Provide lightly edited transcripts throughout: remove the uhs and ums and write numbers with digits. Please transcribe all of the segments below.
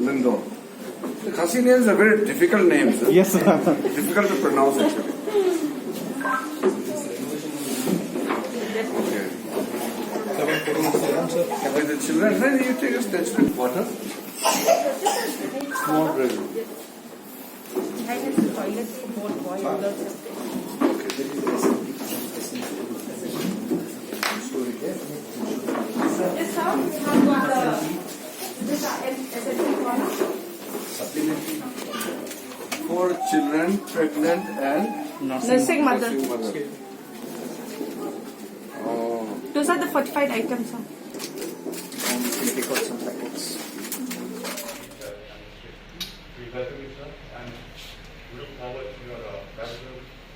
Lindo. The Khasi names are very difficult names. Yes, sir. Difficult to pronounce actually. Okay. With the children, then you take a statue with water. Small bread. For children, pregnant and nursing mother. Oh. Those are the fortified items, sir.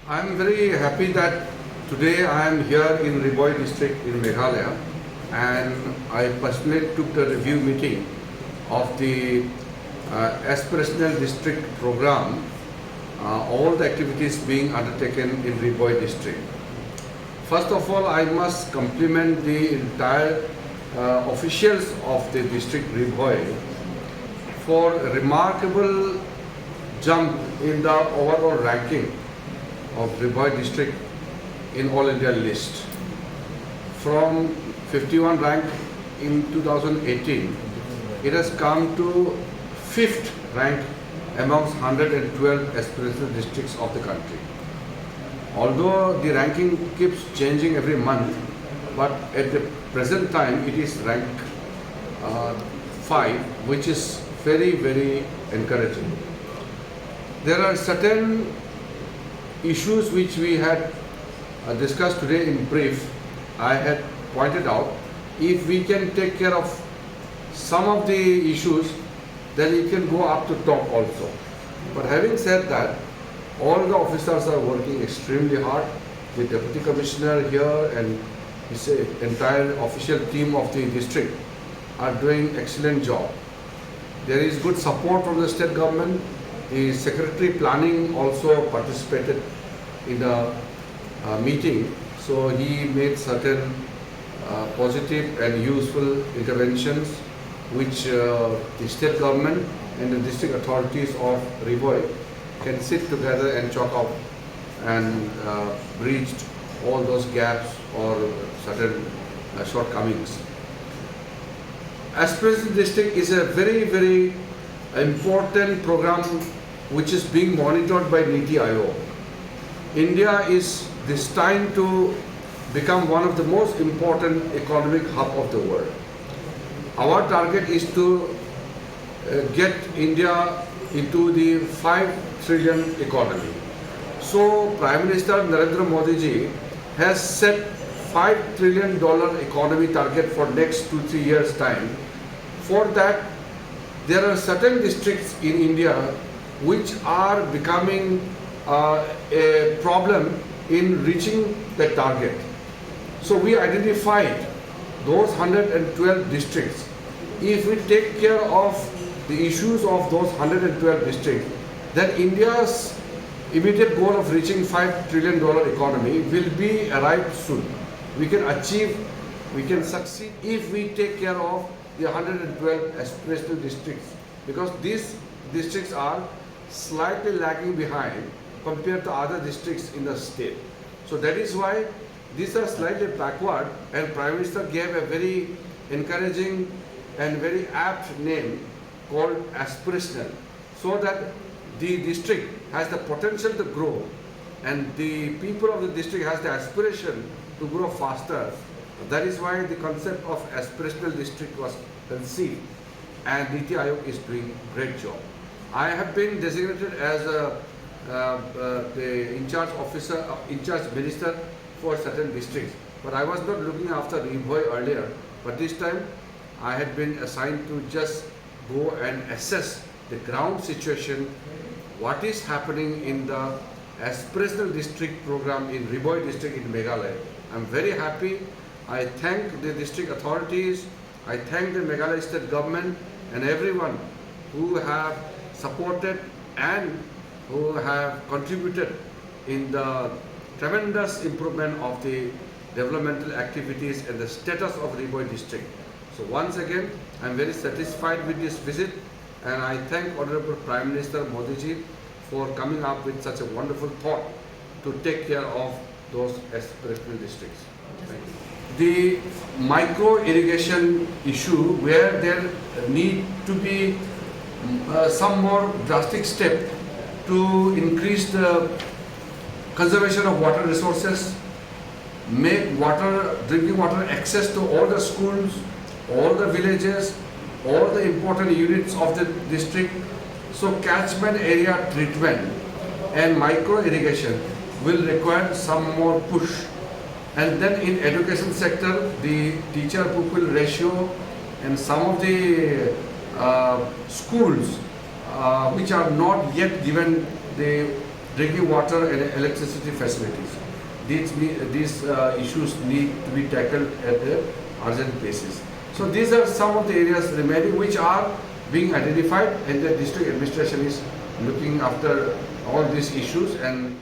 I am very happy that today I am here in Ri Bhoi District in Meghalaya, and I personally took the review meeting of the Aspirational District program, all the activities being undertaken in Ri Bhoi District. First of all, I must compliment the entire officials of the district Ri Bhoi for a remarkable jump in the overall ranking of Ri Bhoi District in All India list. From 51 rank in 2018, it has come to 5th rank amongst 112 aspirational districts of the country. Although the ranking keeps changing every month, but at the present time it is rank 5, which is very, very encouraging. There are certain issues which we had discussed today in brief. I had pointed out, if we can take care of some of the issues, then it can go up to top also. But having said that, all the officers are working extremely hard. The Deputy Commissioner here and his entire official team of the district are doing excellent job. There is good support from the state government. The Secretary Planning also participated in the meeting, so he made certain positive and useful interventions which the state government and the district authorities of Ri Bhoi can sit together and chalk out and bridge all those gaps or certain shortcomings. Aspirational District is a very, very important program which is being monitored by Niti Aayog. India is destined to become one of the most important economic hub of the world. Our target is to get India into the 5 trillion economy. So Prime Minister Narendra Modi ji has set $5 trillion economy target for next 2-3 years time. For that, there are certain districts in India which are becoming a problem in reaching the target. So we identified those 112 districts. If we take care of the issues of those 112 districts, then India's immediate goal of reaching $5 trillion economy will be arrived soon. We can achieve, we can succeed if we take care of the 112 aspirational districts, because these districts are slightly lagging behind compared to other districts in the state. So that is why these are slightly backward, and Prime Minister gave a very encouraging and very apt name called Aspirational, so that the district has the potential to grow and the people of the district has the aspiration to grow faster. That is why the concept of Aspirational District was conceived, and Niti Aayog is doing a great job. I have been designated as the in-charge officer, in-charge minister for certain districts, but I was not looking after Ri Bhoi earlier. But this time, I had been assigned to just go and assess the ground situation, what is happening in the Aspirational District program in Ri Bhoi District in Meghalaya. I'm very happy. I thank the district authorities, I thank the Meghalaya state government and everyone who have supported and who have contributed in the tremendous improvement of the developmental activities and the status of Ri Bhoi District. So once again, I am very satisfied with this visit, and I thank Honorable Prime Minister Modi ji for coming up with such a wonderful thought to take care of those aspirational districts. Thank you. The micro irrigation issue, where there need to be some more drastic step to increase the conservation of water resources, make drinking water access to all the schools, all the villages, all the important units of the district. So catchment area treatment and micro irrigation will require some more push. And then in education sector, the teacher pupil ratio and some of the schools which are not yet given the drinking water and electricity facilities. These issues need to be tackled at the urgent basis. So these are some of the areas remaining which are being identified, and the district administration is looking after all these issues. And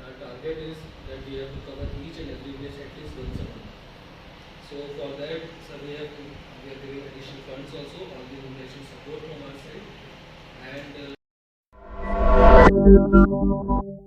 our target is that we have to cover each and every village at least once a month. So for that, sir, we are giving additional funds also on the nomination support from our side. And